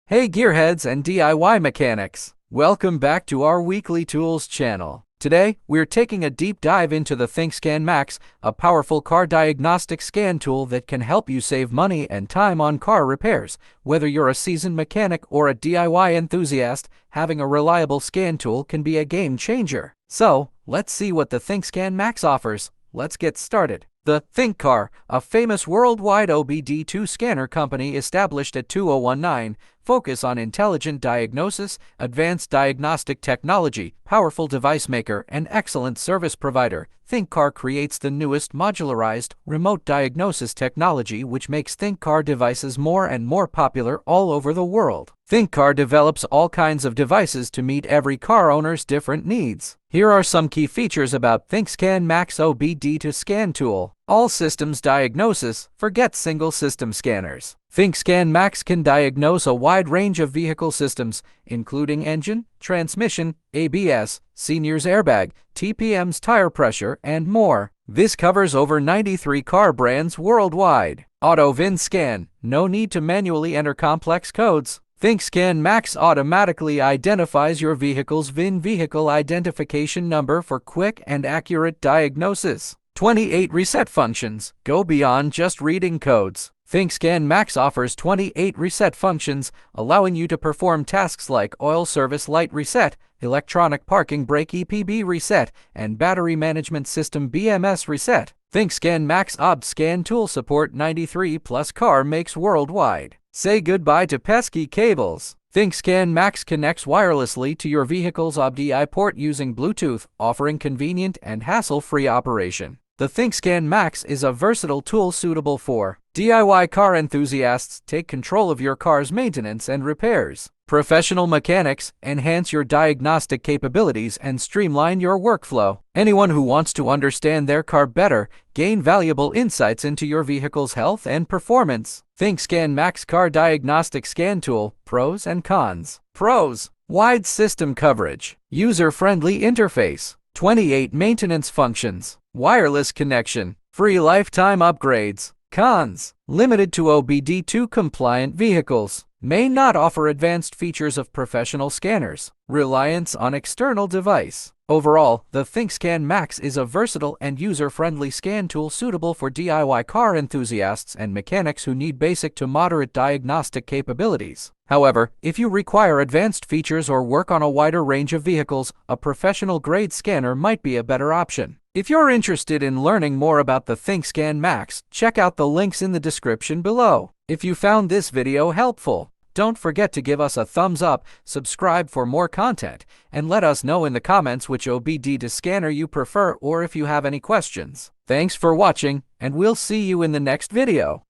Hey gearheads and DIY mechanics! Welcome back to our Weeklytools channel. Today, we're taking a deep dive into the Thinkscan Max, a powerful car diagnostic scan tool that can help you save money and time on car repairs. Whether you're a seasoned mechanic or a DIY enthusiast, having a reliable scan tool can be a game changer. So, let's see what the Thinkscan Max offers. Let's get started. The ThinkCar, a famous worldwide OBD2 scanner company established at 2019, focus on intelligent diagnosis, advanced diagnostic technology, powerful device maker, and excellent service provider. ThinkCar creates the newest modularized, remote diagnosis technology which makes ThinkCar devices more and more popular all over the world. ThinkCar develops all kinds of devices to meet every car owner's different needs. Here are some key features about Thinkscan Max OBD2 scan tool. All systems diagnosis, forget single system scanners. Thinkscan Max can diagnose a wide range of vehicle systems, including engine, transmission, ABS, senior's airbag, TPM's tire pressure, and more. This covers over 93 car brands worldwide. Auto VIN scan, no need to manually enter complex codes. Thinkscan Max automatically identifies your vehicle's VIN vehicle identification number for quick and accurate diagnosis. 28 reset functions, go beyond just reading codes. Thinkscan Max offers 28 reset functions, allowing you to perform tasks like oil service light reset, electronic parking brake EPB reset, and battery management system BMS reset. Thinkscan Max OBD scan tool support 93 plus car makes worldwide. Say goodbye to pesky cables. Thinkscan Max connects wirelessly to your vehicle's OBD port using Bluetooth, offering convenient and hassle-free operation. The Thinkscan Max is a versatile tool suitable for DIY car enthusiasts. Take control of your car's maintenance and repairs. Professional mechanics, enhance your diagnostic capabilities and streamline your workflow. Anyone who wants to understand their car better, gain valuable insights into your vehicle's health and performance. Thinkscan Max Car Diagnostic Scan Tool, Pros and Cons. Pros: wide system coverage, user-friendly interface, 28 maintenance functions, wireless connection, free lifetime upgrades. Cons: limited to OBD2 compliant vehicles, may not offer advanced features of professional scanners, reliance on external device. Overall, the Thinkscan Max is a versatile and user-friendly scan tool suitable for DIY car enthusiasts and mechanics who need basic to moderate diagnostic capabilities. However, if you require advanced features or work on a wider range of vehicles, a professional-grade scanner might be a better option. If you're interested in learning more about the Thinkscan Max, check out the links in the description below. If you found this video helpful, don't forget to give us a thumbs up, subscribe for more content, and let us know in the comments which OBD2 scanner you prefer or if you have any questions. Thanks for watching, and we'll see you in the next video.